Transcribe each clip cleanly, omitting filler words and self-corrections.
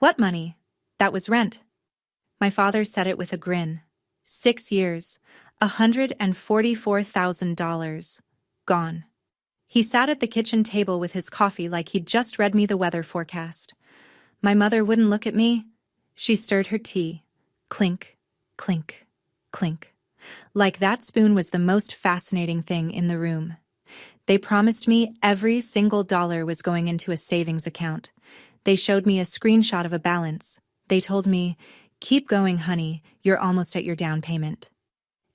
What money? That was rent. My father said it with a grin. 6 years, $144,000. Gone. He sat at the kitchen table with his coffee like he'd just read me the weather forecast. My mother wouldn't look at me. She stirred her tea. Clink, clink, clink. Like that spoon was the most fascinating thing in the room. They promised me every single dollar was going into a savings account. They showed me a screenshot of a balance. They told me, "Keep going, honey, you're almost at your down payment."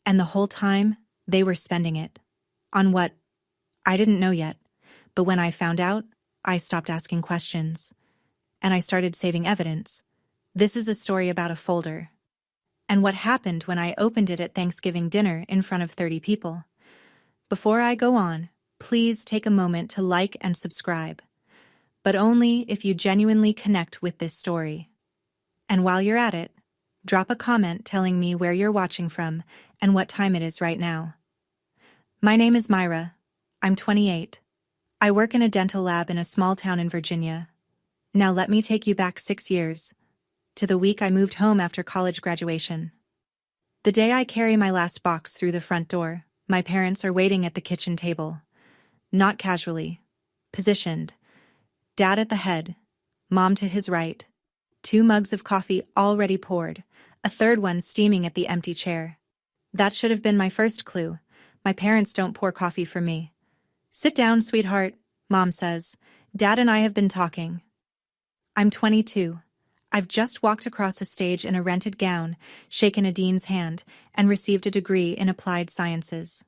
And the whole time, they were spending it. On what? I didn't know yet. But when I found out, I stopped asking questions. And I started saving evidence. This is a story about a folder. And what happened when I opened it at Thanksgiving dinner in front of 30 people. Before I go on, please take a moment to like and subscribe. But only if you genuinely connect with this story. And while you're at it, drop a comment telling me where you're watching from and what time it is right now. My name is Myra. I'm 28. I work in a dental lab in a small town in Virginia. Now let me take you back 6 years, to the week I moved home after college graduation. The day I carry my last box through the front door, my parents are waiting at the kitchen table. Not casually. Positioned. Dad at the head, Mom to his right. 2 mugs of coffee already poured, a third one steaming at the empty chair. That should have been my first clue. My parents don't pour coffee for me. "Sit down, sweetheart," Mom says. "Dad and I have been talking." I'm 22. I've just walked across a stage in a rented gown, shaken a dean's hand, and received a degree in applied sciences.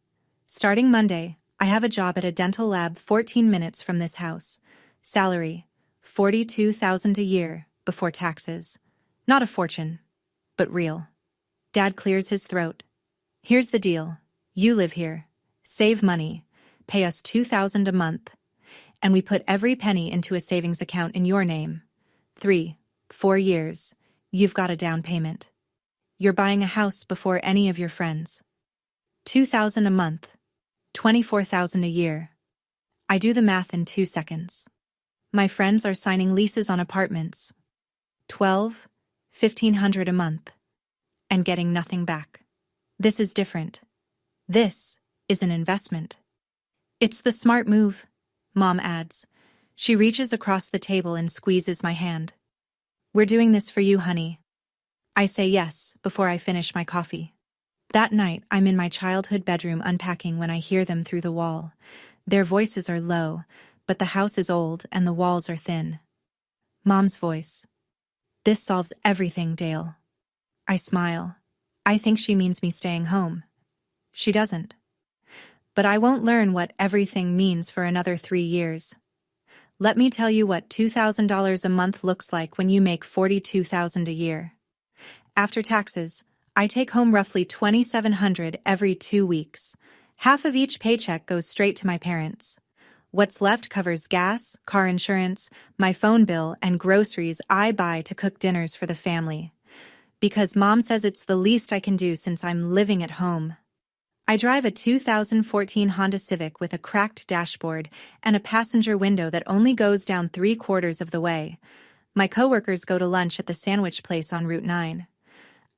Starting Monday, I have a job at a dental lab 14 minutes from this house. Salary, $42,000 a year before taxes. Not a fortune, but real. Dad clears his throat. "Here's the deal. You live here. Save money. Pay us $2,000 a month. And we put every penny into a savings account in your name. 3, 4 years. You've got a down payment. You're buying a house before any of your friends. $2,000 a month. $24,000 a year. I do the math in 2 seconds. My friends are signing leases on apartments. 12, 1,500 a month. And getting nothing back. This is different. This is an investment." "It's the smart move," Mom adds. She reaches across the table and squeezes my hand. "We're doing this for you, honey." I say yes before I finish my coffee. That night, I'm in my childhood bedroom unpacking when I hear them through the wall. Their voices are low, but the house is old and the walls are thin. Mom's voice. "This solves everything, Dale." I smile. I think she means me staying home. She doesn't. But I won't learn what everything means for another 3 years. Let me tell you what $2,000 a month looks like when you make $42,000 a year. After taxes, I take home roughly $2,700 every 2 weeks. Half of each paycheck goes straight to my parents. What's left covers gas, car insurance, my phone bill, and groceries I buy to cook dinners for the family. Because Mom says it's the least I can do since I'm living at home. I drive a 2014 Honda Civic with a cracked dashboard and a passenger window that only goes down 3/4 of the way. My coworkers go to lunch at the sandwich place on Route 9.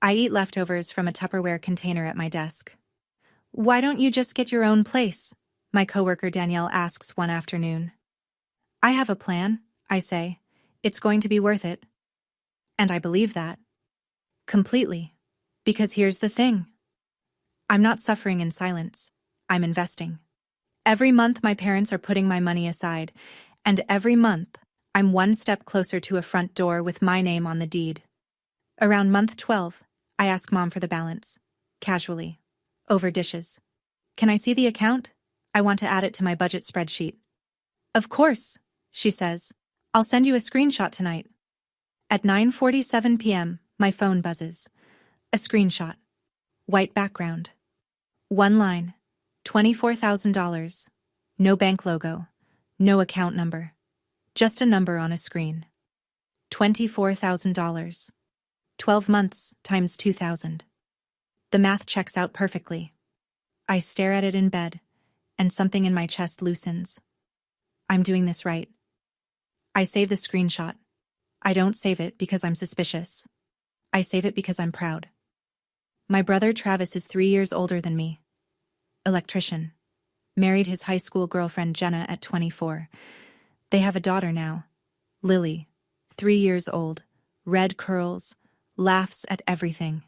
I eat leftovers from a Tupperware container at my desk. "Why don't you just get your own place?" my coworker Danielle asks one afternoon. "I have a plan," I say. "It's going to be worth it." And I believe that. Completely. Because here's the thing. I'm not suffering in silence. I'm investing. Every month my parents are putting my money aside, and every month I'm one step closer to a front door with my name on the deed. Around month 12, I ask Mom for the balance. Casually. Over dishes. "Can I see the account? I want to add it to my budget spreadsheet." "Of course," she says. "I'll send you a screenshot tonight." At 9:47 p.m., my phone buzzes. A screenshot. White background. One line. $24,000. No bank logo. No account number. Just a number on a screen. $24,000. 12 months times 2,000. The math checks out perfectly. I stare at it in bed, and something in my chest loosens. I'm doing this right. I save the screenshot. I don't save it because I'm suspicious. I save it because I'm proud. My brother Travis is 3 years older than me. Electrician. Married his high school girlfriend Jenna at 24. They have a daughter now, Lily, 3 years old, red curls, laughs at everything.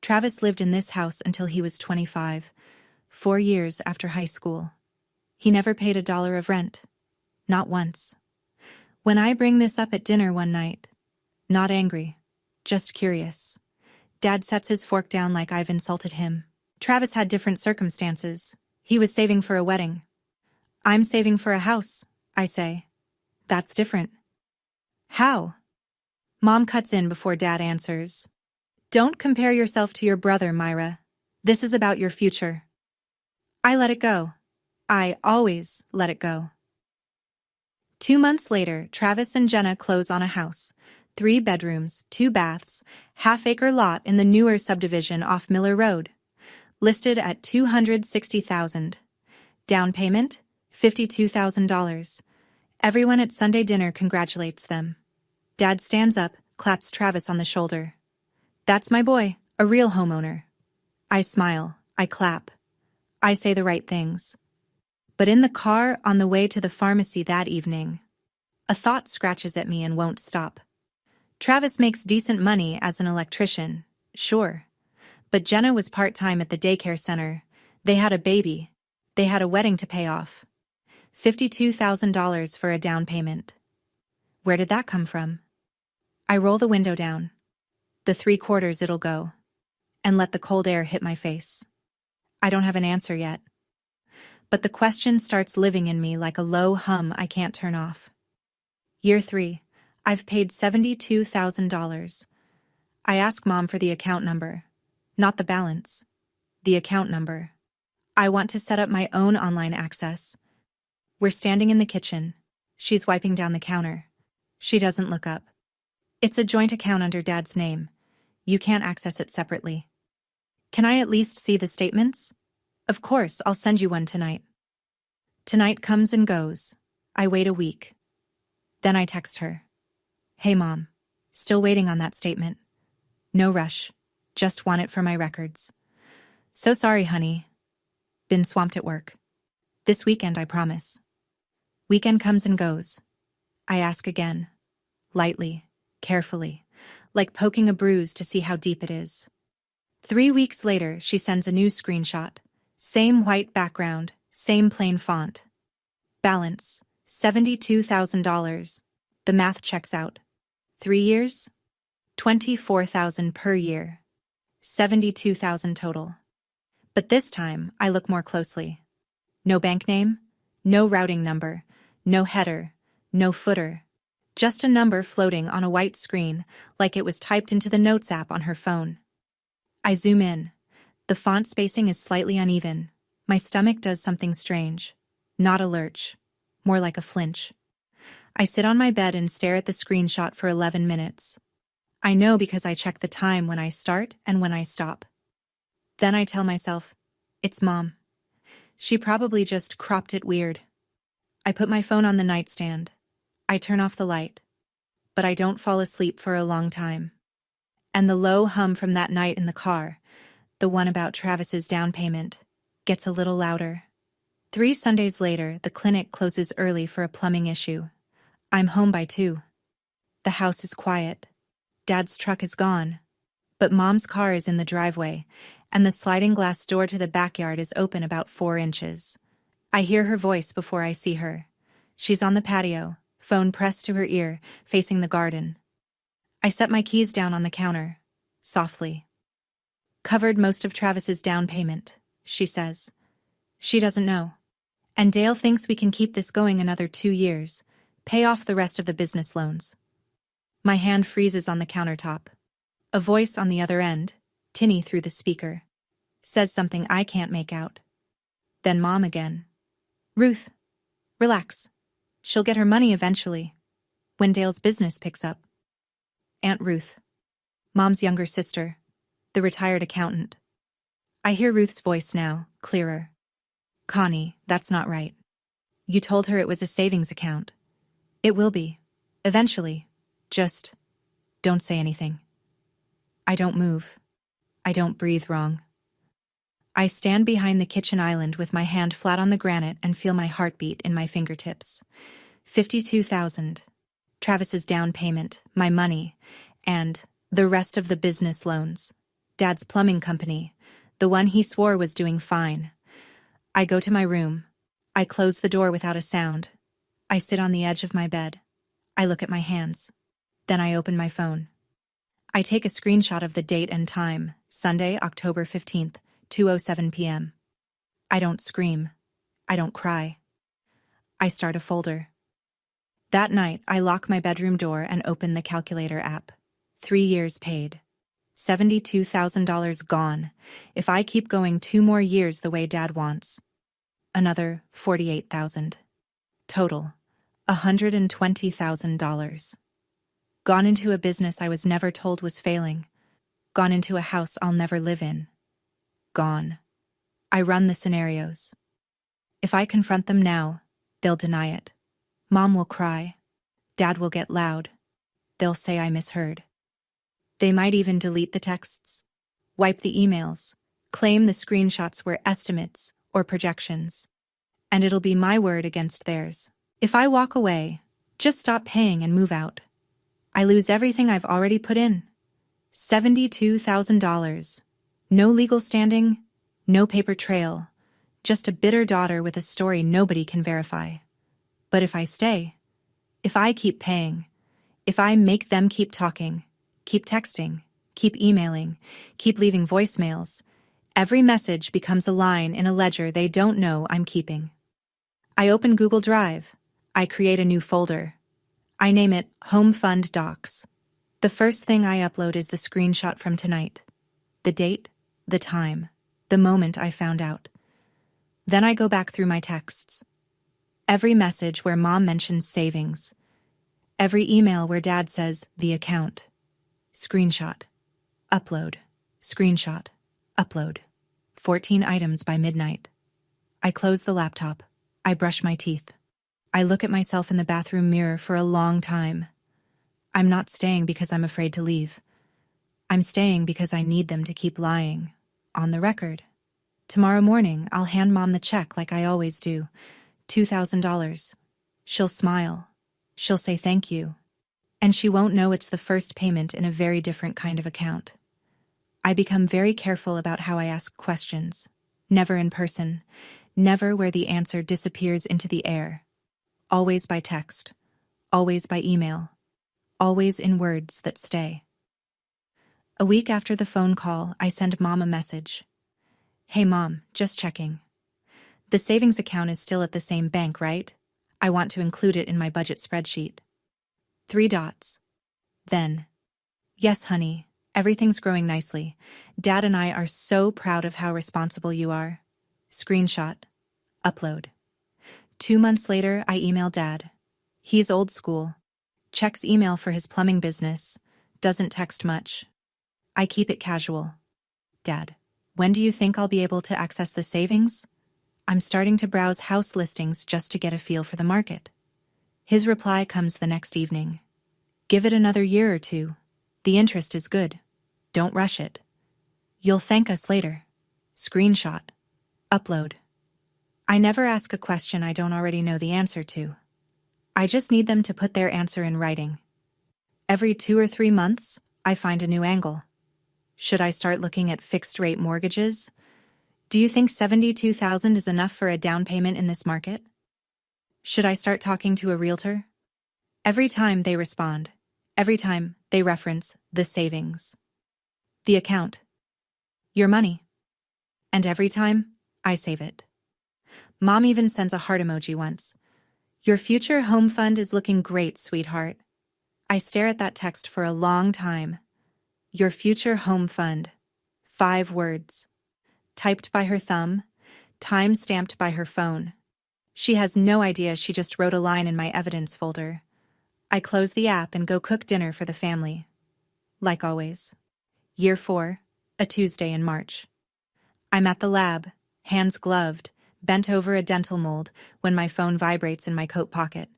Travis lived in this house until he was 25, 4 years after high school. He never paid $1 of rent. Not once. When I bring this up at dinner one night, not angry, just curious, Dad sets his fork down like I've insulted him. Travis had different circumstances. He was saving for a wedding. I'm saving for a house, I say. That's different. How? Mom cuts in before Dad answers. Don't compare yourself to your brother, Myra. This is about your future. I let it go. I always let it go. 2 months later, Travis and Jenna close on a house. 3 bedrooms, 2 baths, half-acre lot in the newer subdivision off Miller Road. Listed at $260,000. Down payment, $52,000. Everyone at Sunday dinner congratulates them. Dad stands up, claps Travis on the shoulder. That's my boy, a real homeowner. I smile, I clap. I say the right things. But in the car on the way to the pharmacy that evening, a thought scratches at me and won't stop. Travis makes decent money as an electrician, sure. But Jenna was part-time at the daycare center. They had a baby. They had a wedding to pay off. $52,000 for a down payment. Where did that come from? I roll the window down. The 3/4 it'll go. And let the cold air hit my face. I don't have an answer yet. But the question starts living in me like a low hum I can't turn off. Year 3. I've paid $72,000. I ask Mom for the account number. Not the balance. The account number. I want to set up my own online access. We're standing in the kitchen. She's wiping down the counter. She doesn't look up. It's a joint account under Dad's name. You can't access it separately. Can I at least see the statements? Of course, I'll send you one tonight. Tonight comes and goes. I wait a week. Then I text her. Hey Mom, still waiting on that statement. No rush, just want it for my records. So sorry, honey. Been swamped at work. This weekend, I promise. Weekend comes and goes. I ask again, lightly, carefully, like poking a bruise to see how deep it is. 3 weeks later, she sends a new screenshot. Same white background, same plain font. Balance, $72,000. The math checks out. 3 years? $24,000 per year. $72,000 total. But this time, I look more closely. No bank name, no routing number, no header, no footer. Just a number floating on a white screen, like it was typed into the Notes app on her phone. I zoom in. The font spacing is slightly uneven. My stomach does something strange. Not a lurch. More like a flinch. I sit on my bed and stare at the screenshot for 11 minutes. I know because I check the time when I start and when I stop. Then I tell myself, it's Mom. She probably just cropped it weird. I put my phone on the nightstand. I turn off the light. But I don't fall asleep for a long time. And the low hum from that night in the car, the one about Travis's down payment, gets a little louder. 3 Sundays later, the clinic closes early for a plumbing issue. I'm home by 2. The house is quiet. Dad's truck is gone. But Mom's car is in the driveway, and the sliding glass door to the backyard is open about 4 inches. I hear her voice before I see her. She's on the patio, phone pressed to her ear, facing the garden. I set my keys down on the counter, softly. Covered most of Travis's down payment, she says. She doesn't know. And Dale thinks we can keep this going another 2 years, pay off the rest of the business loans. My hand freezes on the countertop. A voice on the other end, tinny through the speaker, says something I can't make out. Then Mom again. Ruth, relax. She'll get her money eventually, when Dale's business picks up. Aunt Ruth, Mom's younger sister, the retired accountant. I hear Ruth's voice now, clearer. Connie, that's not right. You told her it was a savings account. It will be. Eventually. Just don't say anything. I don't move. I don't breathe wrong. I stand behind the kitchen island with my hand flat on the granite and feel my heartbeat in my fingertips. 52,000. Travis's down payment, my money, and the rest of the business loans. Dad's plumbing company, the one he swore was doing fine. I go to my room. I close the door without a sound. I sit on the edge of my bed. I look at my hands. Then I open my phone. I take a screenshot of the date and time, Sunday, October 15th, 2:07 p.m. I don't scream. I don't cry. I start a folder. That night, I lock my bedroom door and open the calculator app. 3 years paid. $72,000 gone. If I keep going 2 more years the way Dad wants. Another $48,000. Total, $120,000. Gone into a business I was never told was failing. Gone into a house I'll never live in. Gone. I run the scenarios. If I confront them now, they'll deny it. Mom will cry. Dad will get loud. They'll say I misheard. They might even delete the texts, wipe the emails, claim the screenshots were estimates or projections. And it'll be my word against theirs. If I walk away, just stop paying and move out. I lose everything I've already put in. $72,000. No legal standing, no paper trail, just a bitter daughter with a story nobody can verify. But if I stay, if I keep paying, if I make them keep talking, keep texting, keep emailing, keep leaving voicemails, every message becomes a line in a ledger they don't know I'm keeping. I open Google Drive. I create a new folder. I name it Home Fund Docs. The first thing I upload is the screenshot from tonight. The date, the time, the moment I found out. Then I go back through my texts. Every message where Mom mentions savings. Every email where Dad says, the account. Screenshot. Upload. Screenshot. Upload. 14 items by midnight. I close the laptop. I brush my teeth. I look at myself in the bathroom mirror for a long time. I'm not staying because I'm afraid to leave. I'm staying because I need them to keep lying. On the record. Tomorrow morning, I'll hand Mom the check like I always do. $2,000. She'll smile. She'll say thank you. And she won't know it's the first payment in a very different kind of account. I become very careful about how I ask questions. Never in person. Never where the answer disappears into the air. Always by text. Always by email. Always in words that stay. A week after the phone call, I send Mom a message. Hey Mom, just checking. The savings account is still at the same bank, right? I want to include it in my budget spreadsheet. 3 dots. Then, yes, honey, everything's growing nicely. Dad and I are so proud of how responsible you are. Screenshot. Upload. 2 months later, I email Dad. He's old school. Checks email for his plumbing business. Doesn't text much. I keep it casual. Dad, when do you think I'll be able to access the savings? I'm starting to browse house listings just to get a feel for the market. His reply comes the next evening. Give it another year or 2. The interest is good. Don't rush it. You'll thank us later. Screenshot. Upload. I never ask a question I don't already know the answer to. I just need them to put their answer in writing. Every 2 or 3 months, I find a new angle. Should I start looking at fixed-rate mortgages? Do you think $72,000 is enough for a down payment in this market? Should I start talking to a realtor? Every time they respond, every time they reference the savings, the account, your money, and every time I save it. Mom even sends a heart emoji once. Your future home fund is looking great, sweetheart. I stare at that text for a long time. Your future home fund. 5 words. Typed by her thumb, time-stamped by her phone. She has no idea she just wrote a line in my evidence folder. I close the app and go cook dinner for the family. Like always. Year 4, a Tuesday in March. I'm at the lab, hands gloved, bent over a dental mold, when my phone vibrates in my coat pocket.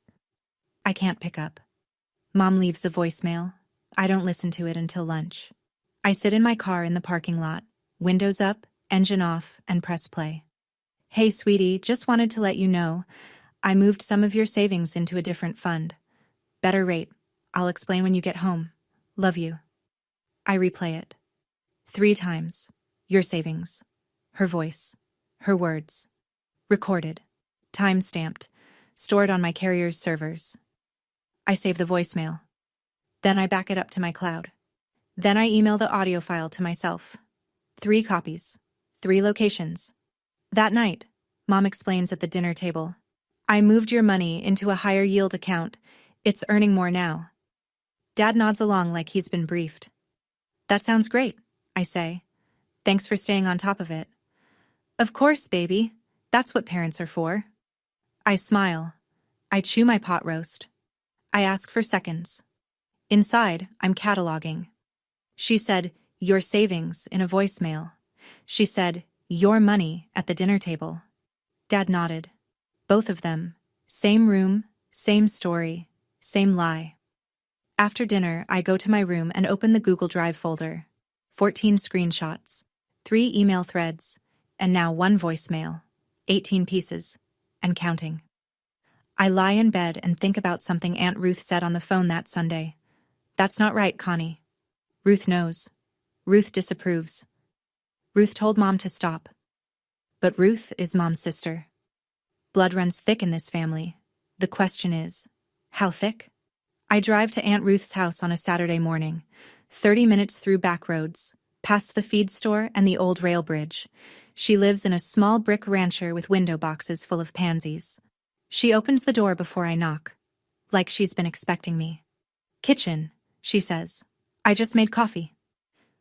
I can't pick up. Mom leaves a voicemail. I don't listen to it until lunch. I sit in my car in the parking lot, windows up, engine off, and press play. Hey, sweetie, just wanted to let you know, I moved some of your savings into a different fund. Better rate. I'll explain when you get home. Love you. I replay it. 3 times. Your savings. Her voice. Her words. Recorded. Time-stamped. Stored on my carrier's servers. I save the voicemail. Then I back it up to my cloud. Then I email the audio file to myself. 3 copies. 3 locations. That night, Mom explains at the dinner table. I moved your money into a higher yield account. It's earning more now. Dad nods along like he's been briefed. That sounds great, I say. Thanks for staying on top of it. Of course, baby. That's what parents are for. I smile. I chew my pot roast. I ask for seconds. Inside, I'm cataloging. She said, your savings in a voicemail. She said, your money at the dinner table. Dad nodded. Both of them. Same room, same story, same lie. After dinner, I go to my room and open the Google Drive folder. 14 screenshots, 3 email threads, and now 1 voicemail. 18 pieces, and counting. I lie in bed and think about something Aunt Ruth said on the phone that Sunday. That's not right, Connie. Ruth knows. Ruth disapproves. Ruth told Mom to stop. But Ruth is Mom's sister. Blood runs thick in this family. The question is, how thick? I drive to Aunt Ruth's house on a Saturday morning, 30 minutes through back roads, past the feed store and the old rail bridge. She lives in a small brick rancher with window boxes full of pansies. She opens the door before I knock, like she's been expecting me. Kitchen, she says. I just made coffee.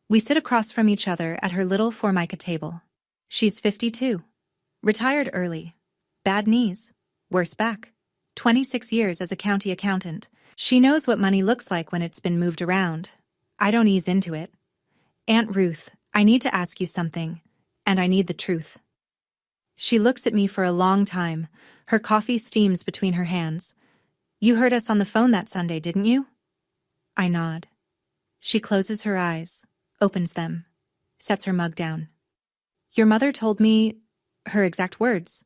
We sit across from each other at her little formica table. She's 52. Retired early. Bad knees. Worse back. 26 years as a county accountant. She knows what money looks like when it's been moved around. I don't ease into it. Aunt Ruth, I need to ask you something, and I need the truth. She looks at me for a long time. Her coffee steams between her hands. You heard us on the phone that Sunday, didn't you? I nod. She closes her eyes, opens them, sets her mug down. Your mother told me, her exact words,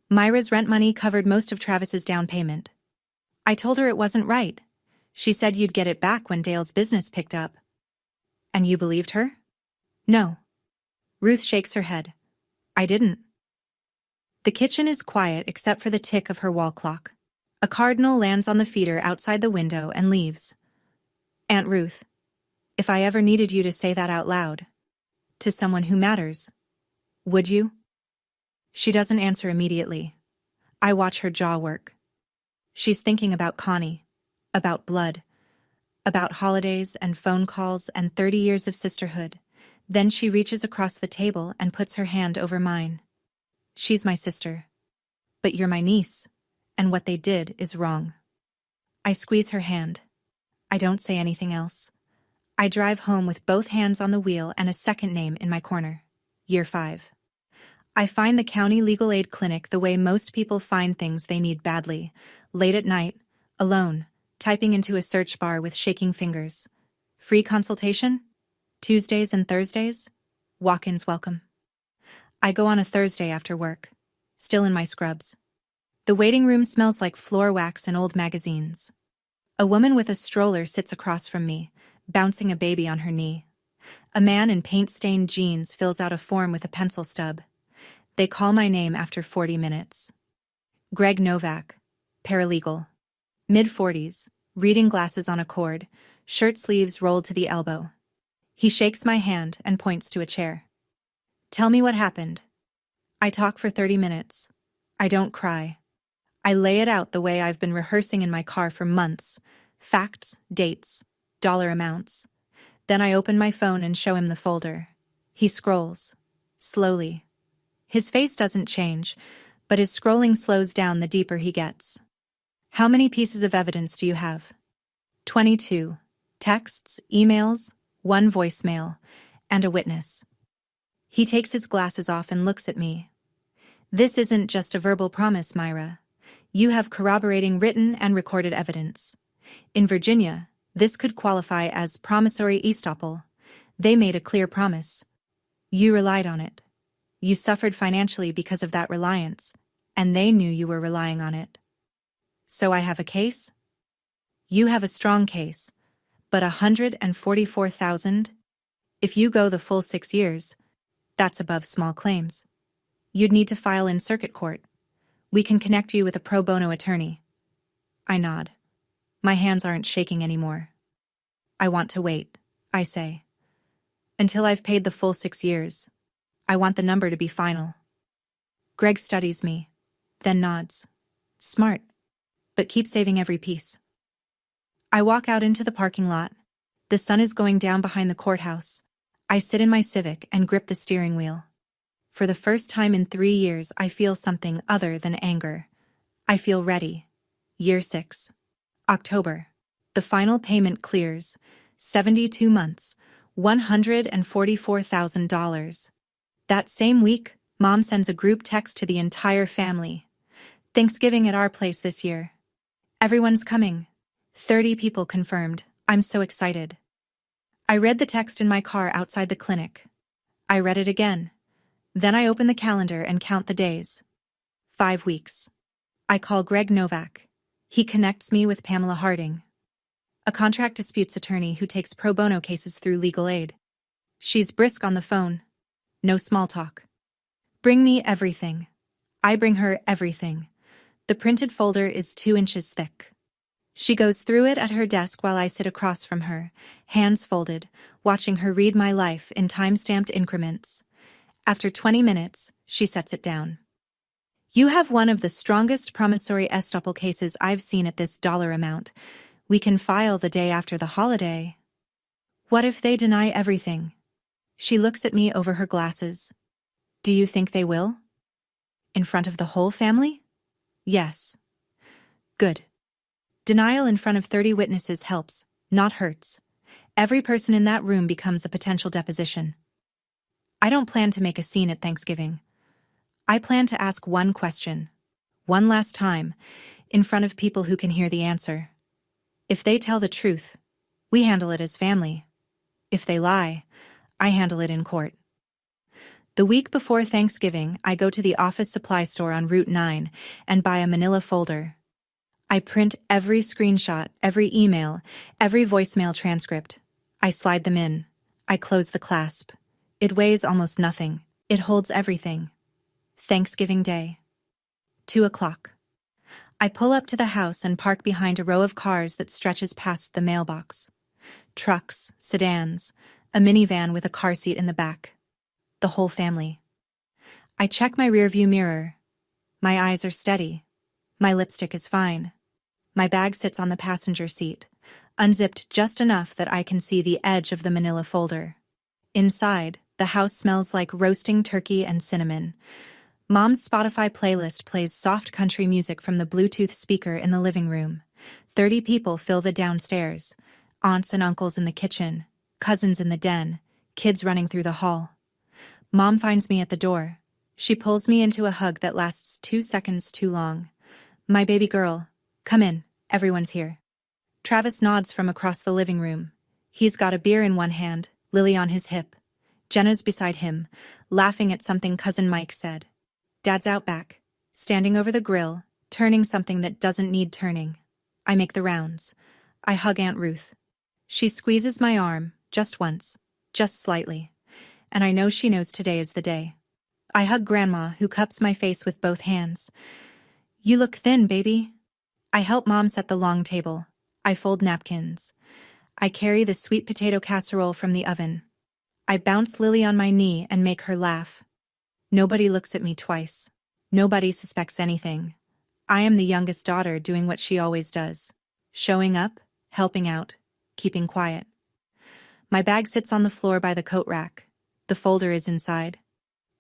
Myra's rent money covered most of Travis's down payment. I told her it wasn't right. She said you'd get it back when Dale's business picked up. And you believed her? No. Ruth shakes her head. I didn't. The kitchen is quiet except for the tick of her wall clock. A cardinal lands on the feeder outside the window and leaves. Aunt Ruth, if I ever needed you to say that out loud, to someone who matters, would you? She doesn't answer immediately. I watch her jaw work. She's thinking about Connie, about blood, about holidays and phone calls and 30 years of sisterhood. Then she reaches across the table and puts her hand over mine. She's my sister. But you're my niece, and what they did is wrong. I squeeze her hand. I don't say anything else. I drive home with both hands on the wheel and a second name in my corner. Year 5. I find the county legal aid clinic the way most people find things they need badly, late at night, alone, typing into a search bar with shaking fingers. Free consultation? Tuesdays and Thursdays? Walk-ins welcome. I go on a Thursday after work, still in my scrubs. The waiting room smells like floor wax and old magazines. A woman with a stroller sits across from me, bouncing a baby on her knee. A man in paint-stained jeans fills out a form with a pencil stub. They call my name after 40 minutes. Greg Novak, paralegal. Mid-40s, reading glasses on a cord, shirt sleeves rolled to the elbow. He shakes my hand and points to a chair. Tell me what happened. I talk for 30 minutes. I don't cry. I lay it out the way I've been rehearsing in my car for months. Facts, dates, dollar amounts. Then I open my phone and show him the folder. He scrolls. Slowly. His face doesn't change, but his scrolling slows down the deeper he gets. How many pieces of evidence do you have? 22. Texts, emails, 1 voicemail, and a witness. He takes his glasses off and looks at me. This isn't just a verbal promise, Myra. You have corroborating written and recorded evidence. In Virginia, this could qualify as promissory estoppel. They made a clear promise. You relied on it. You suffered financially because of that reliance, and they knew you were relying on it. So I have a case? You have a strong case, but $144,000? If you go the full 6 years, that's above small claims. You'd need to file in circuit court. We can connect you with a pro bono attorney. I nod. My hands aren't shaking anymore. I want to wait, I say. Until I've paid the full 6 years. I want the number to be final. Greg studies me, then nods. Smart, but keep saving every piece. I walk out into the parking lot. The sun is going down behind the courthouse. I sit in my Civic and grip the steering wheel. For the first time in 3 years, I feel something other than anger. I feel ready. Year 6. October. The final payment clears. 72 months. $144,000. That same week, Mom sends a group text to the entire family. Thanksgiving at our place this year. Everyone's coming. 30 people confirmed. I'm so excited. I read the text in my car outside the clinic. I read it again. Then I open the calendar and count the days. 5 weeks. I call Greg Novak. He connects me with Pamela Harding, a contract disputes attorney who takes pro bono cases through legal aid. She's brisk on the phone. No small talk. Bring me everything. I bring her everything. The printed folder is 2 inches thick. She goes through it at her desk while I sit across from her, hands folded, watching her read my life in time-stamped increments. After 20 minutes, she sets it down. You have one of the strongest promissory estoppel cases I've seen at this dollar amount. We can file the day after the holiday. What if they deny everything? She looks at me over her glasses. Do you think they will? In front of the whole family? Yes. Good. Denial in front of 30 witnesses helps, not hurts. Every person in that room becomes a potential deposition. I don't plan to make a scene at Thanksgiving. I plan to ask one question, one last time, in front of people who can hear the answer. If they tell the truth, we handle it as family. If they lie, I handle it in court. The week before Thanksgiving, I go to the office supply store on Route 9 and buy a manila folder. I print every screenshot, every email, every voicemail transcript. I slide them in. I close the clasp. It weighs almost nothing. It holds everything. Thanksgiving Day. 2 o'clock. I pull up to the house and park behind a row of cars that stretches past the mailbox. Trucks, sedans, a minivan with a car seat in the back. The whole family. I check my rearview mirror. My eyes are steady. My lipstick is fine. My bag sits on the passenger seat, unzipped just enough that I can see the edge of the manila folder. Inside, the house smells like roasting turkey and cinnamon. Mom's Spotify playlist plays soft country music from the Bluetooth speaker in the living room. 30 people fill the downstairs. Aunts and uncles in the kitchen, cousins in the den, kids running through the hall. Mom finds me at the door. She pulls me into a hug that lasts 2 seconds too long. My baby girl, come in, everyone's here. Travis nods from across the living room. He's got a beer in one hand, Lily on his hip. Jenna's beside him, laughing at something Cousin Mike said. Dad's out back, standing over the grill, turning something that doesn't need turning. I make the rounds. I hug Aunt Ruth. She squeezes my arm, just once, just slightly. And I know she knows today is the day. I hug Grandma, who cups my face with both hands. You look thin, baby. I help Mom set the long table. I fold napkins. I carry the sweet potato casserole from the oven. I bounce Lily on my knee and make her laugh. Nobody looks at me twice. Nobody suspects anything. I am the youngest daughter doing what she always does. Showing up, helping out, keeping quiet. My bag sits on the floor by the coat rack. The folder is inside.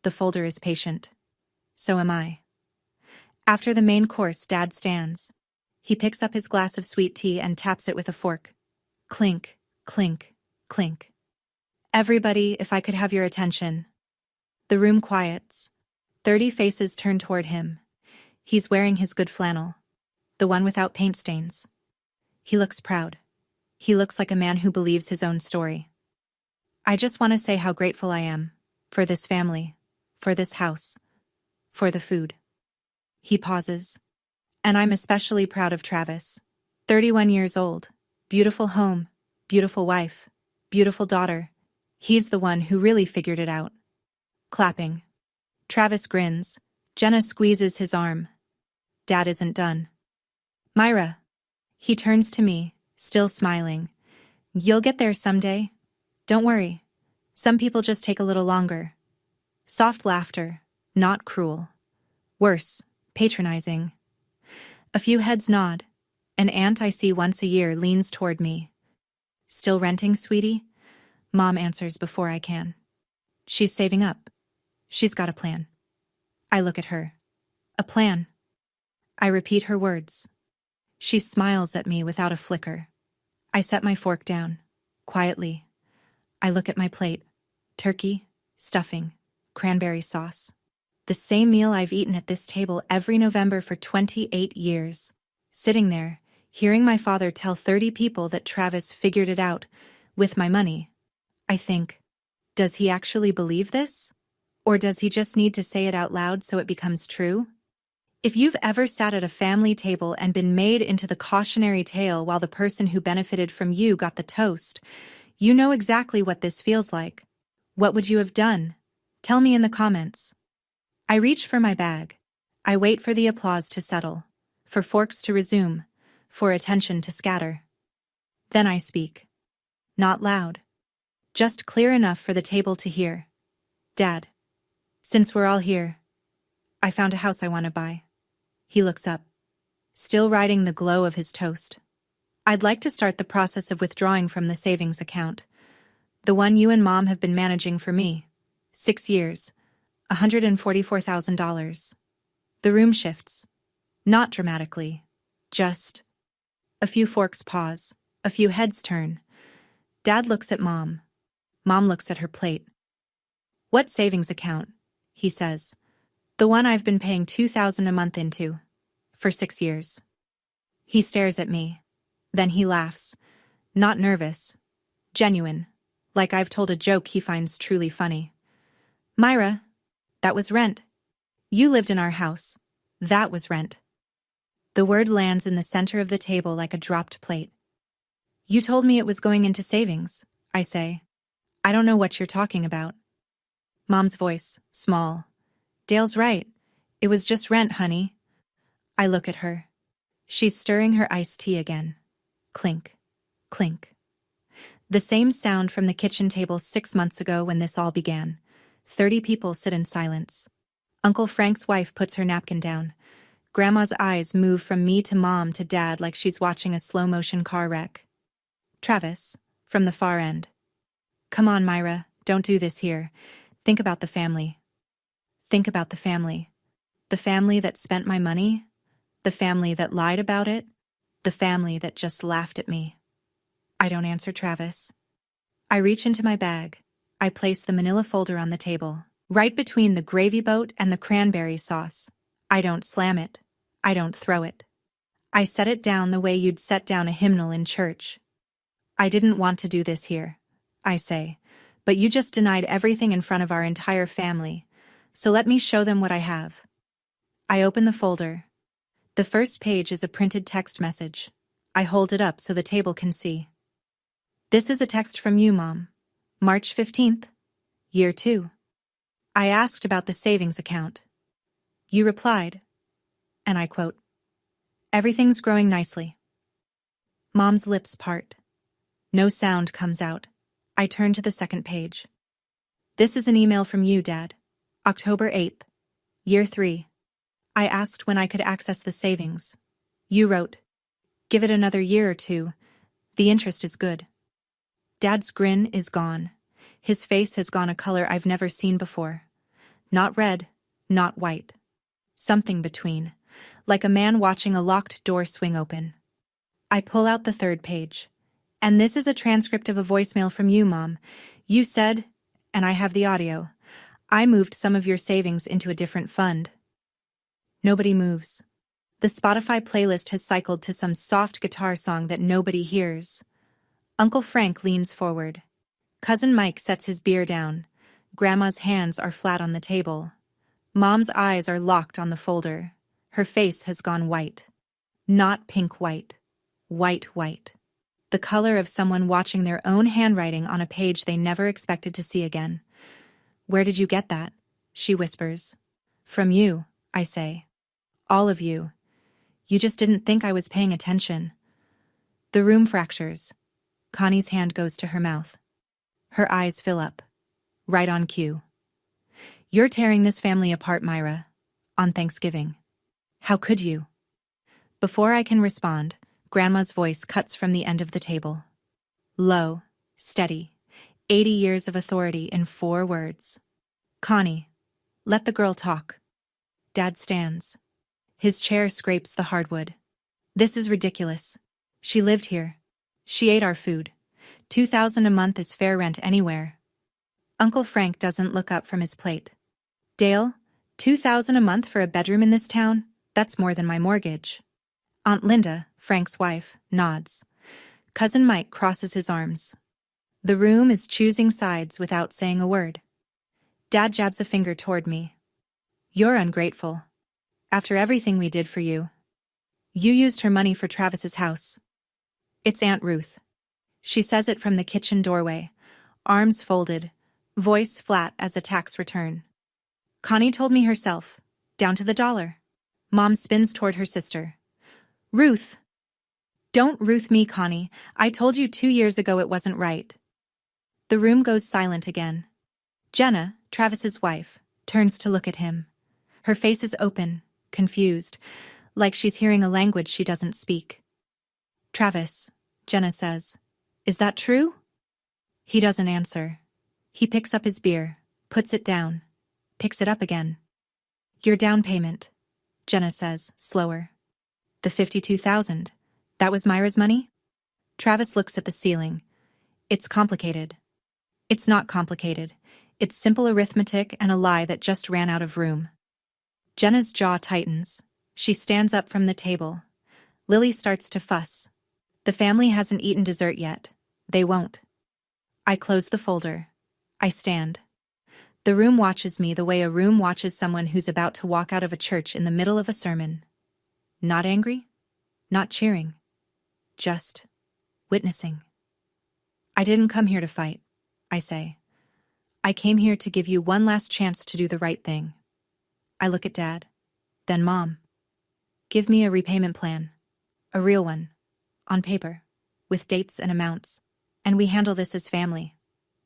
The folder is patient. So am I. After the main course, Dad stands. He picks up his glass of sweet tea and taps it with a fork. Clink, clink, clink. Everybody, if I could have your attention. The room quiets. 30 faces turn toward him. He's wearing his good flannel. The one without paint stains. He looks proud. He looks like a man who believes his own story. I just want to say how grateful I am for this family, for this house, for the food. He pauses. And I'm especially proud of Travis. 31 years old. Beautiful home. Beautiful wife. Beautiful daughter. He's the one who really figured it out. Clapping. Travis grins. Jenna squeezes his arm. Dad isn't done. Myra. He turns to me, still smiling. You'll get there someday. Don't worry. Some people just take a little longer. Soft laughter, not cruel. Worse, patronizing. A few heads nod. An aunt I see once a year leans toward me. Still renting, sweetie? Mom answers before I can. She's saving up. She's got a plan. I look at her. A plan. I repeat her words. She smiles at me without a flicker. I set my fork down, quietly. I look at my plate. Turkey, stuffing, cranberry sauce. The same meal I've eaten at this table every November for 28 years. Sitting there, hearing my father tell 30 people that Travis figured it out with my money, I think, does he actually believe this? Or does he just need to say it out loud so it becomes true? If you've ever sat at a family table and been made into the cautionary tale while the person who benefited from you got the toast, you know exactly what this feels like. What would you have done? Tell me in the comments. I reach for my bag. I wait for the applause to settle, for forks to resume, for attention to scatter. Then I speak. Not loud. Just clear enough for the table to hear. Dad, since we're all here, I found a house I want to buy. He looks up, still riding the glow of his toast. I'd like to start the process of withdrawing from the savings account. The one you and Mom have been managing for me. 6 years. $144,000. The room shifts. Not dramatically. Just. A few forks pause. A few heads turn. Dad looks at Mom. Mom looks at her plate. What savings account? He says. The one I've been paying $2,000 a month into. For 6 years. He stares at me. Then he laughs. Not nervous. Genuine. Like I've told a joke he finds truly funny. Myra, that was rent. You lived in our house. That was rent. The word lands in the center of the table like a dropped plate. You told me it was going into savings, I say. I don't know what you're talking about. Mom's voice, small. Dale's right. It was just rent, honey. I look at her. She's stirring her iced tea again. Clink, clink. The same sound from the kitchen table 6 months ago when this all began. 30 people sit in silence. Uncle Frank's wife puts her napkin down. Grandma's eyes move from me to Mom to Dad like she's watching a slow-motion car wreck. Travis, from the far end. Come on, Myra, don't do this here. Think about the family. Think about the family. The family that spent my money. The family that lied about it. The family that just laughed at me. I don't answer Travis. I reach into my bag. I place the manila folder on the table, right between the gravy boat and the cranberry sauce. I don't slam it. I don't throw it. I set it down the way you'd set down a hymnal in church. I didn't want to do this here, I say, but you just denied everything in front of our entire family, so let me show them what I have. I open the folder. The first page is a printed text message. I hold it up so the table can see. This is a text from you, Mom. March 15th, year 2. I asked about the savings account. You replied, and I quote, "Everything's growing nicely." Mom's lips part. No sound comes out. I turn to the second page. This is an email from you, Dad. October 8th, year 3. I asked when I could access the savings. You wrote, "Give it another year or two. The interest is good." Dad's grin is gone. His face has gone a color I've never seen before. Not red, not white. Something between, like a man watching a locked door swing open. I pull out the third page. And this is a transcript of a voicemail from you, Mom. You said, and I have the audio, I moved some of your savings into a different fund. Nobody moves. The Spotify playlist has cycled to some soft guitar song that nobody hears. Uncle Frank leans forward. Cousin Mike sets his beer down. Grandma's hands are flat on the table. Mom's eyes are locked on the folder. Her face has gone white. Not pink white. White. The color of someone watching their own handwriting on a page they never expected to see again. "Where did you get that?" she whispers. "From you," I say. "All of you. You just didn't think I was paying attention." The room fractures. Connie's hand goes to her mouth. Her eyes fill up. Right on cue. "You're tearing this family apart, Myra. On Thanksgiving. How could you?" Before I can respond, Grandma's voice cuts from the end of the table. Low, steady, 80 years of authority in 4 words. "Connie, let the girl talk." Dad stands. His chair scrapes the hardwood. "This is ridiculous. She lived here. She ate our food. $2,000 a month is fair rent anywhere." Uncle Frank doesn't look up from his plate. "Dale, $2,000 a month for a bedroom in this town? That's more than my mortgage." Aunt Linda, Frank's wife, nods. Cousin Mike crosses his arms. The room is choosing sides without saying a word. Dad jabs a finger toward me. "You're ungrateful. After everything we did for you. You used her money for Travis's house." It's Aunt Ruth. She says it from the kitchen doorway, arms folded, voice flat as a tax return. "Connie told me herself, down to the dollar." Mom spins toward her sister. "Ruth!" "Don't Ruth me, Connie. I told you 2 years ago it wasn't right." The room goes silent again. Jenna, Travis's wife, turns to look at him. Her face is open, confused, like she's hearing a language she doesn't speak. "Travis," Jenna says, "is that true?" He doesn't answer. He picks up his beer, puts it down, picks it up again. "Your down payment," Jenna says, slower. "The $52,000. That was Myra's money?" Travis looks at the ceiling. "It's complicated." "It's not complicated. It's simple arithmetic and a lie that just ran out of room." Jenna's jaw tightens. She stands up from the table. Lily starts to fuss. The family hasn't eaten dessert yet. They won't. I close the folder. I stand. The room watches me the way a room watches someone who's about to walk out of a church in the middle of a sermon. Not angry, not cheering, just witnessing. "I didn't come here to fight," I say. "I came here to give you one last chance to do the right thing." I look at Dad, then Mom. "Give me a repayment plan, a real one, on paper, with dates and amounts, and we handle this as family.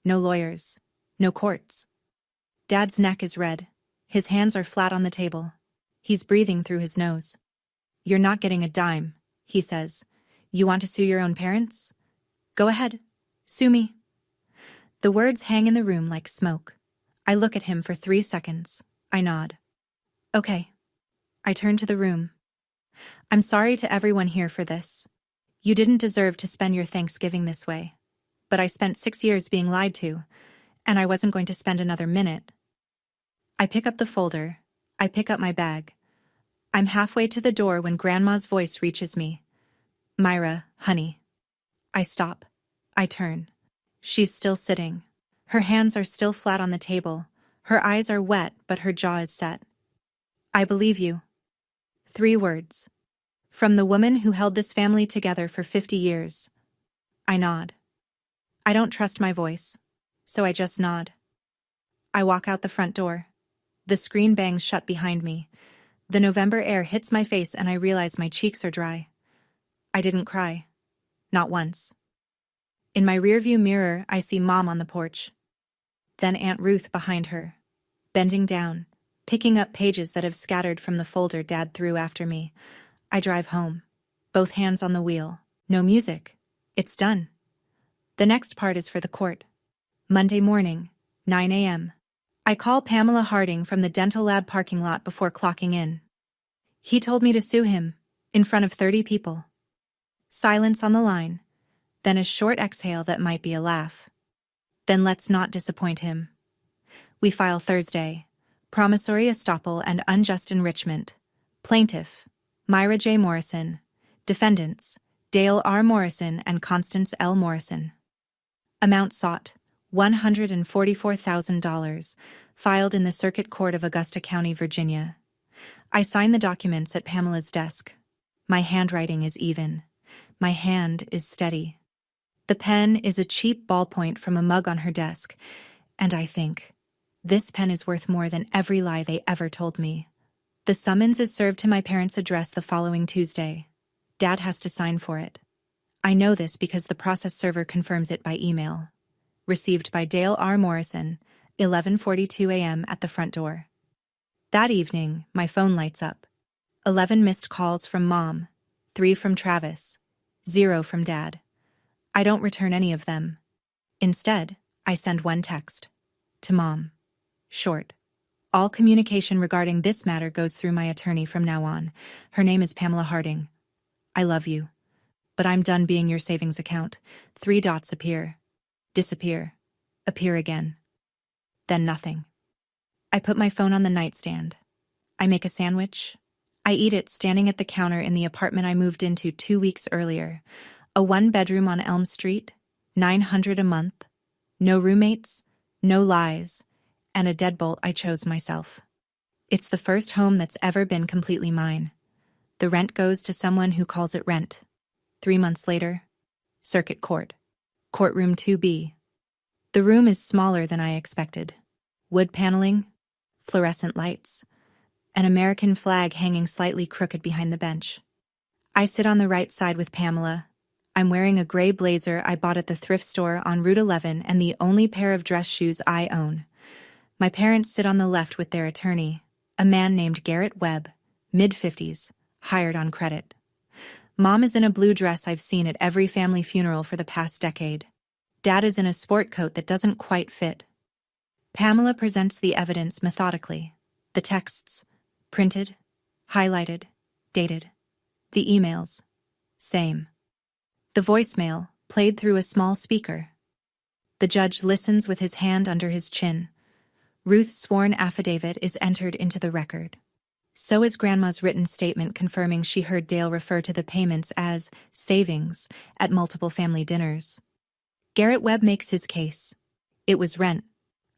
No lawyers, no courts." Dad's neck is red. His hands are flat on the table. He's breathing through his nose. "You're not getting a dime," he says. "You want to sue your own parents? Go ahead. Sue me." The words hang in the room like smoke. I look at him for 3 seconds. I nod. "Okay." I turn to the room. "I'm sorry to everyone here for this. You didn't deserve to spend your Thanksgiving this way. But I spent 6 years being lied to, and I wasn't going to spend another minute." I pick up the folder. I pick up my bag. I'm halfway to the door when Grandma's voice reaches me. "Myra, honey." I stop. I turn. She's still sitting. Her hands are still flat on the table. Her eyes are wet, but her jaw is set. "I believe you." 3 words. From the woman who held this family together for 50 years. I nod. I don't trust my voice, so I just nod. I walk out the front door. The screen bangs shut behind me. The November air hits my face and I realize my cheeks are dry. I didn't cry. Not once. In my rearview mirror, I see Mom on the porch. Then Aunt Ruth behind her, bending down, picking up pages that have scattered from the folder Dad threw after me. I drive home, both hands on the wheel. No music. It's done. The next part is for the court. Monday morning, 9 a.m. I call Pamela Harding from the dental lab parking lot before clocking in. He told me to sue him, in front of 30 people. Silence on the line, then a short exhale that might be a laugh. Then let's not disappoint him. We file Thursday. Promissory estoppel and unjust enrichment. Plaintiff, Myra J. Morrison. Defendants: Dale R. Morrison and Constance L. Morrison. Amount sought: $144,000. Filed in the Circuit Court of Augusta County, Virginia. I sign the documents at Pamela's desk. My handwriting is even. My hand is steady. The pen is a cheap ballpoint from a mug on her desk, and I think, this pen is worth more than every lie they ever told me. The summons is served to my parents' address the following Tuesday. Dad has to sign for it. I know this because the process server confirms it by email. Received by Dale R. Morrison, 11:42 a.m. at the front door. That evening, my phone lights up. 11 missed calls from Mom, 3 from Travis, 0 from Dad. I don't return any of them. Instead, I send one text. To Mom. Short. All communication regarding this matter goes through my attorney from now on. Her name is Pamela Harding. I love you. But I'm done being your savings account. 3 dots appear. Disappear. Appear again. Then nothing. I put my phone on the nightstand. I make a sandwich. I eat it standing at the counter in the apartment I moved into 2 weeks earlier. A 1-bedroom on Elm Street, $900 a month. No roommates, no lies, and a deadbolt I chose myself. It's the first home that's ever been completely mine. The rent goes to someone who calls it rent. 3 months later, Circuit Court. Courtroom 2B. The room is smaller than I expected. Wood paneling, fluorescent lights, an American flag hanging slightly crooked behind the bench. I sit on the right side with Pamela. I'm wearing a gray blazer I bought at the thrift store on Route 11 and the only pair of dress shoes I own. My parents sit on the left with their attorney, a man named Garrett Webb, mid-50s, hired on credit. Mom is in a blue dress I've seen at every family funeral for the past decade. Dad is in a sport coat that doesn't quite fit. Pamela presents the evidence methodically. The texts, printed, highlighted, dated. The emails, same. The voicemail, played through a small speaker. The judge listens with his hand under his chin. Ruth's sworn affidavit is entered into the record. So is Grandma's written statement confirming she heard Dale refer to the payments as savings at multiple family dinners. Garrett Webb makes his case. It was rent,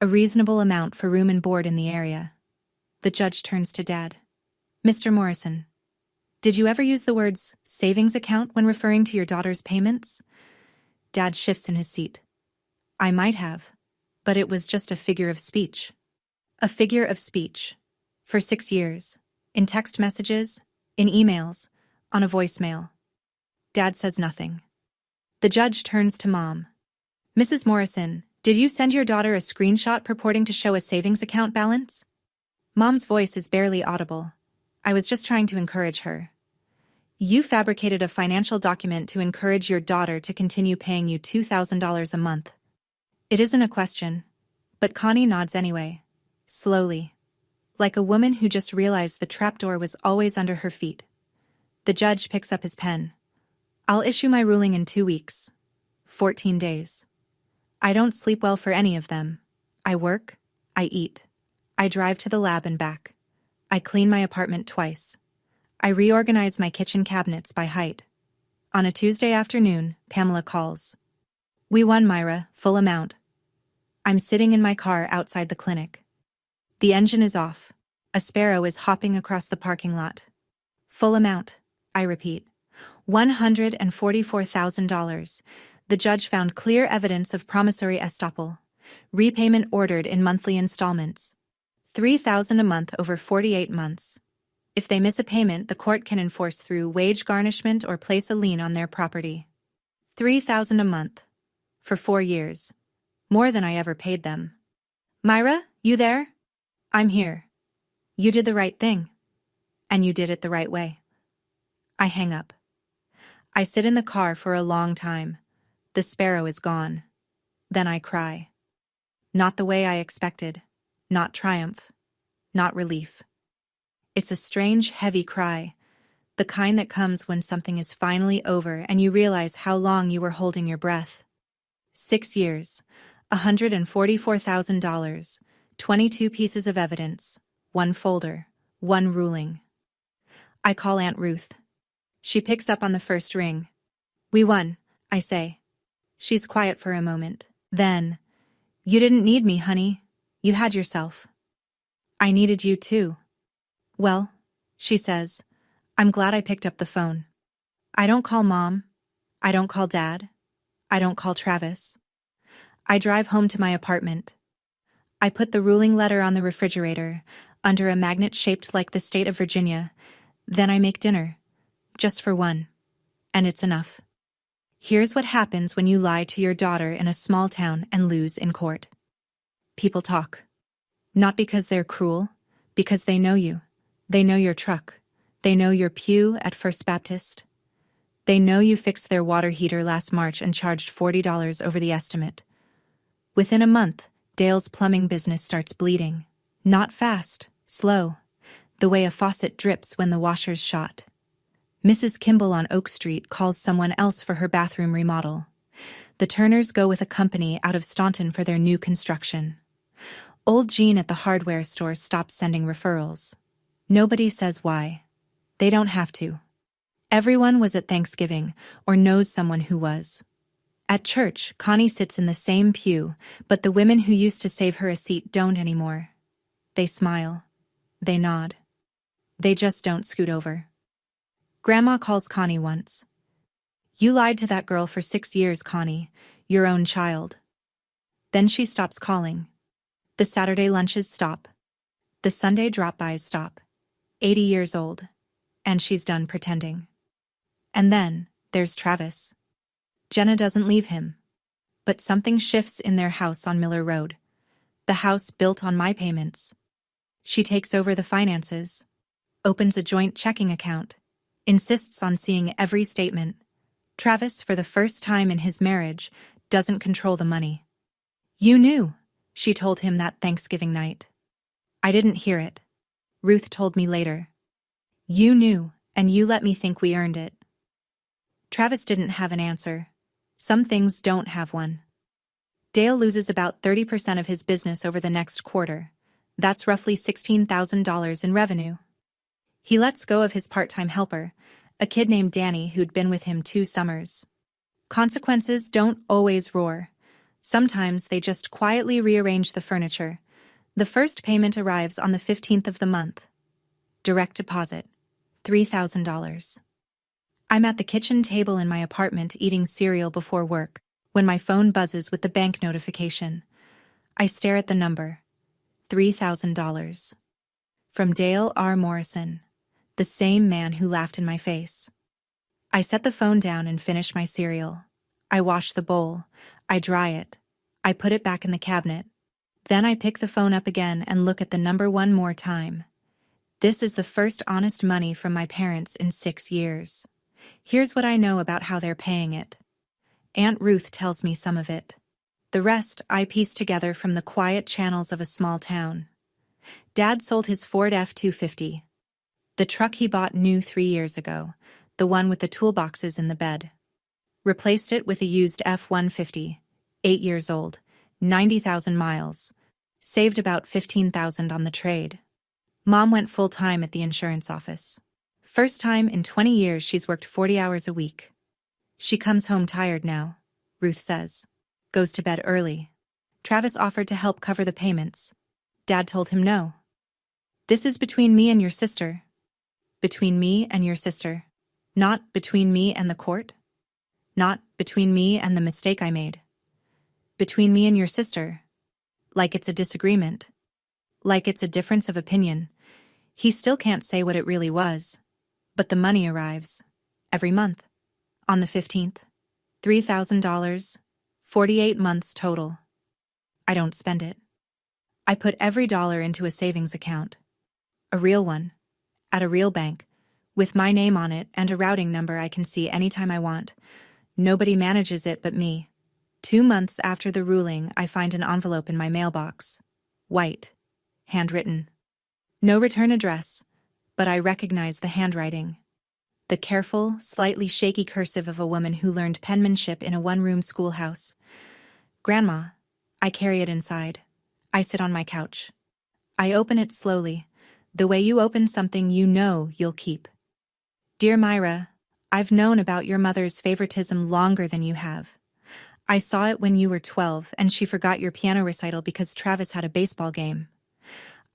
a reasonable amount for room and board in the area. The judge turns to Dad. Mr. Morrison, did you ever use the words savings account when referring to your daughter's payments? Dad shifts in his seat. I might have, but it was just a figure of speech. A figure of speech. For 6 years. In text messages, in emails, on a voicemail. Dad says nothing. The judge turns to Mom. Mrs. Morrison, did you send your daughter a screenshot purporting to show a savings account balance? Mom's voice is barely audible. I was just trying to encourage her. You fabricated a financial document to encourage your daughter to continue paying you $2,000 a month. It isn't a question, but Connie nods anyway, slowly, like a woman who just realized the trapdoor was always under her feet. The judge picks up his pen. I'll issue my ruling in 2 weeks. 14 days. I don't sleep well for any of them. I work, I eat. I drive to the lab and back. I clean my apartment twice. I reorganize my kitchen cabinets by height. On a Tuesday afternoon, Pamela calls. We won, Myra, full amount. I'm sitting in my car outside the clinic. The engine is off. A sparrow is hopping across the parking lot. Full amount, I repeat. $144,000. The judge found clear evidence of promissory estoppel. Repayment ordered in monthly installments. $3,000 a month over 48 months. If they miss a payment, the court can enforce through wage garnishment or place a lien on their property. $3,000 a month. For 4 years. More than I ever paid them. Myra, you there? I'm here. You did the right thing. And you did it the right way. I hang up. I sit in the car for a long time. The sparrow is gone. Then I cry. Not the way I expected. Not triumph. Not relief. It's a strange, heavy cry. The kind that comes when something is finally over and you realize how long you were holding your breath. 6 years. $144,000. 22 pieces of evidence. 1 folder. 1 ruling. I call Aunt Ruth. She picks up on the first ring. We won, I say. She's quiet for a moment. Then, you didn't need me, honey. You had yourself. I needed you too. Well, she says, I'm glad I picked up the phone. I don't call Mom. I don't call Dad. I don't call Travis. I drive home to my apartment. I put the ruling letter on the refrigerator, under a magnet shaped like the state of Virginia. Then I make dinner. Just for one. And it's enough. Here's what happens when you lie to your daughter in a small town and lose in court. People talk. Not because they're cruel, because they know you. They know your truck. They know your pew at First Baptist. They know you fixed their water heater last March and charged $40 over the estimate. Within a month, Dale's plumbing business starts bleeding. Not fast, slow, the way a faucet drips when the washer's shot. Mrs. Kimball on Oak Street calls someone else for her bathroom remodel. The Turners go with a company out of Staunton for their new construction. Old Jean at the hardware store stops sending referrals. Nobody says why. They don't have to. Everyone was at Thanksgiving or knows someone who was. At church, Connie sits in the same pew, but the women who used to save her a seat don't anymore. They smile. They nod. They just don't scoot over. Grandma calls Connie once. You lied to that girl for 6 years, Connie, your own child. Then she stops calling. The Saturday lunches stop. The Sunday drop-bys stop. 80 years old. And she's done pretending. And then, there's Travis. Jenna doesn't leave him. But something shifts in their house on Miller Road. The house built on my payments. She takes over the finances. Opens a joint checking account. Insists on seeing every statement. Travis, for the first time in his marriage, doesn't control the money. You knew, she told him that Thanksgiving night. I didn't hear it. Ruth told me later. You knew, and you let me think we earned it. Travis didn't have an answer. Some things don't have one. Dale loses about 30% of his business over the next quarter. That's roughly $16,000 in revenue. He lets go of his part-time helper, a kid named Danny who'd been with him 2 summers. Consequences don't always roar. Sometimes they just quietly rearrange the furniture. The first payment arrives on the 15th of the month. Direct deposit, $3,000. I'm at the kitchen table in my apartment eating cereal before work when my phone buzzes with the bank notification. I stare at the number. $3,000. From Dale R. Morrison, the same man who laughed in my face. I set the phone down and finish my cereal. I wash the bowl. I dry it. I put it back in the cabinet. Then I pick the phone up again and look at the number one more time. This is the first honest money from my parents in 6 years. Here's what I know about how they're paying it. Aunt Ruth tells me some of it. The rest I piece together from the quiet channels of a small town. Dad sold his Ford F-250. The truck he bought new 3 years ago, the one with the toolboxes in the bed. Replaced it with a used F-150, 8 years old, 90,000 miles. Saved about $15,000 on the trade. Mom went full-time at the insurance office. First time in 20 years she's worked 40 hours a week. She comes home tired now, Ruth says. Goes to bed early. Travis offered to help cover the payments. Dad told him no. This is between me and your sister. Between me and your sister. Not between me and the court. Not between me and the mistake I made. Between me and your sister. Like it's a disagreement. Like it's a difference of opinion. He still can't say what it really was. But the money arrives. Every month. On the 15th. $3,000. 48 months total. I don't spend it. I put every dollar into a savings account. A real one. At a real bank. With my name on it and a routing number I can see anytime I want. Nobody manages it but me. 2 months after the ruling, I find an envelope in my mailbox. White. Handwritten. No return address, but I recognize the handwriting. The careful, slightly shaky cursive of a woman who learned penmanship in a one-room schoolhouse. Grandma. I carry it inside. I sit on my couch. I open it slowly, the way you open something you know you'll keep. Dear Myra, I've known about your mother's favoritism longer than you have. I saw it when you were 12 and she forgot your piano recital because Travis had a baseball game.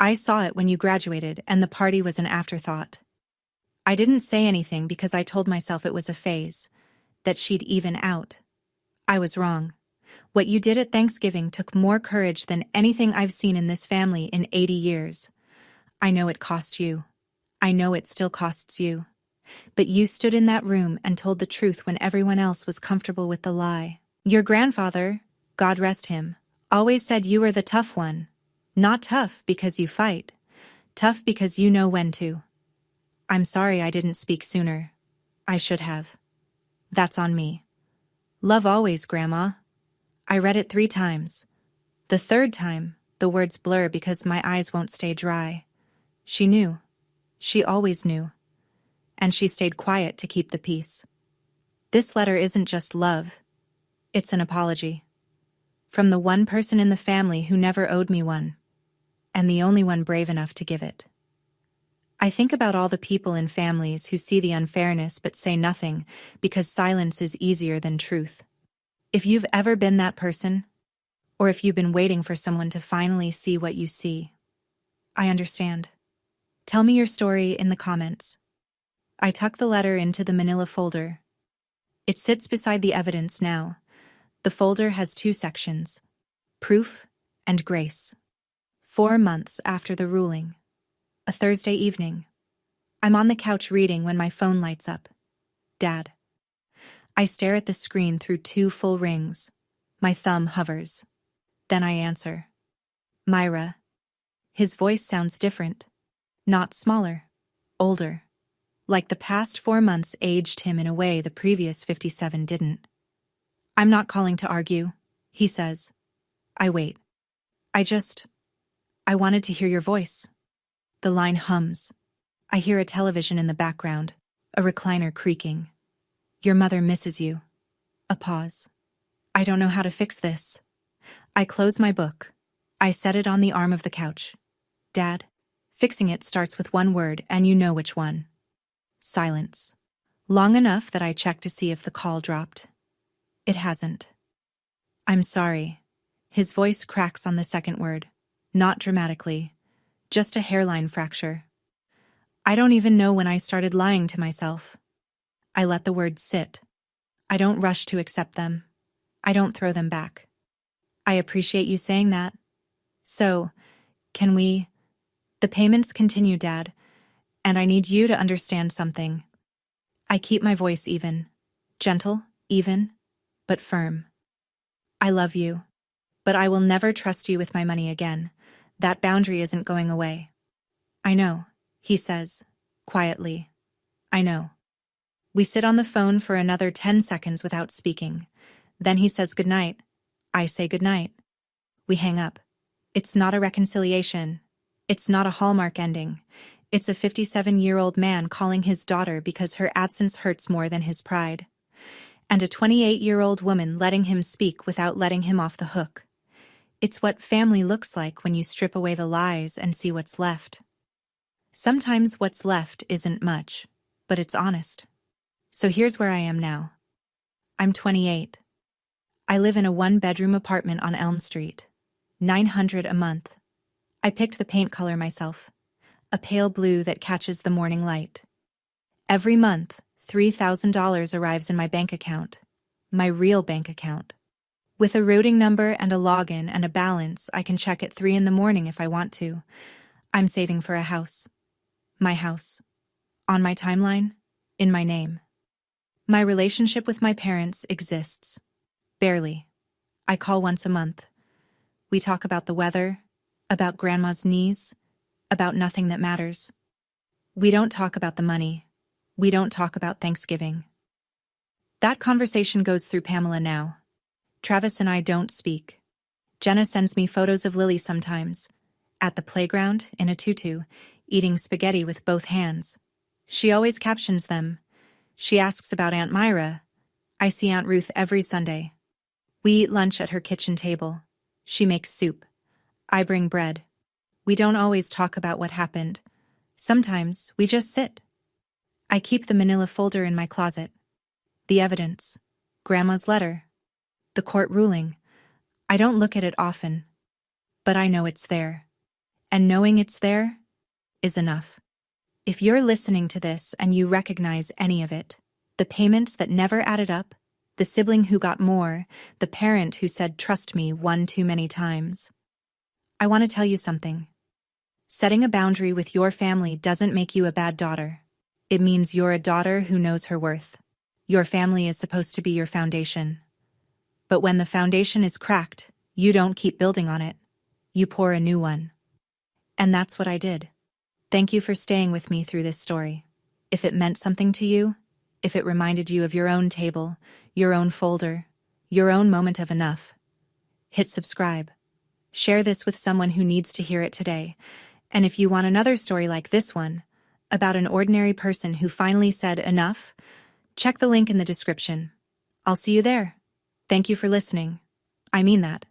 I saw it when you graduated and the party was an afterthought. I didn't say anything because I told myself it was a phase, that she'd even out. I was wrong. What you did at Thanksgiving took more courage than anything I've seen in this family in 80 years. I know it cost you. I know it still costs you. But you stood in that room and told the truth when everyone else was comfortable with the lie. Your grandfather, God rest him, always said you were the tough one. Not tough because you fight. Tough because you know when to. I'm sorry I didn't speak sooner. I should have. That's on me. Love always, Grandma. I read it 3 times. The 3rd time, the words blur because my eyes won't stay dry. She knew. She always knew. And she stayed quiet to keep the peace. This letter isn't just love. It's an apology. From the one person in the family who never owed me one. And the only one brave enough to give it. I think about all the people in families who see the unfairness but say nothing because silence is easier than truth. If you've ever been that person, or if you've been waiting for someone to finally see what you see, I understand. Tell me your story in the comments. I tuck the letter into the manila folder. It sits beside the evidence now. The folder has 2 sections, proof and grace. 4 months after the ruling. A Thursday evening. I'm on the couch reading when my phone lights up. Dad. I stare at the screen through 2 full rings. My thumb hovers. Then I answer. Myra. His voice sounds different. Not smaller. Older. Like the past 4 months aged him in a way the previous 57 didn't. I'm not calling to argue, he says. I wait. I wanted to hear your voice. The line hums. I hear a television in the background, a recliner creaking. Your mother misses you. A pause. I don't know how to fix this. I close my book. I set it on the arm of the couch. Dad, fixing it starts with 1 word and you know which one. Silence. Long enough that I check to see if the call dropped. It hasn't. I'm sorry. His voice cracks on the 2nd word. Not dramatically. Just a hairline fracture. I don't even know when I started lying to myself. I let the words sit. I don't rush to accept them. I don't throw them back. I appreciate you saying that. So, can we... The payments continue, Dad, and I need you to understand something. I keep my voice even. Gentle, even, but firm. I love you, but I will never trust you with my money again. That boundary isn't going away. I know, he says, quietly. I know. We sit on the phone for another 10 seconds without speaking. Then he says goodnight. I say goodnight. We hang up. It's not a reconciliation. It's not a Hallmark ending. It's a 57-year-old man calling his daughter because her absence hurts more than his pride. And a 28-year-old woman letting him speak without letting him off the hook. It's what family looks like when you strip away the lies and see what's left. Sometimes what's left isn't much, but it's honest. So here's where I am now. I'm 28. I live in a 1-bedroom apartment on Elm Street. $900 a month. I picked the paint color myself. A pale blue that catches the morning light. Every month, $3,000 arrives in my bank account. My real bank account. With a routing number and a login and a balance, I can check at 3 in the morning if I want to. I'm saving for a house. My house. On my timeline, in my name. My relationship with my parents exists. Barely. I call once a month. We talk about the weather, about Grandma's knees, about nothing that matters. We don't talk about the money. We don't talk about Thanksgiving. That conversation goes through Pamela now. Travis and I don't speak. Jenna sends me photos of Lily sometimes. At the playground, in a tutu, eating spaghetti with both hands. She always captions them. She asks about Aunt Myra. I see Aunt Ruth every Sunday. We eat lunch at her kitchen table. She makes soup. I bring bread. We don't always talk about what happened. Sometimes we just sit. I keep the manila folder in my closet. The evidence. Grandma's letter. The court ruling. I don't look at it often, but I know it's there. And knowing it's there is enough. If you're listening to this and you recognize any of it, the payments that never added up, the sibling who got more, the parent who said trust me one too many times, I want to tell you something. Setting a boundary with your family doesn't make you a bad daughter. It means you're a daughter who knows her worth. Your family is supposed to be your foundation. But when the foundation is cracked, you don't keep building on it. You pour a new one. And that's what I did. Thank you for staying with me through this story. If it meant something to you, if it reminded you of your own table, your own folder, your own moment of enough, hit subscribe. Share this with someone who needs to hear it today. And if you want another story like this one, about an ordinary person who finally said enough, check the link in the description. I'll see you there. Thank you for listening. I mean that.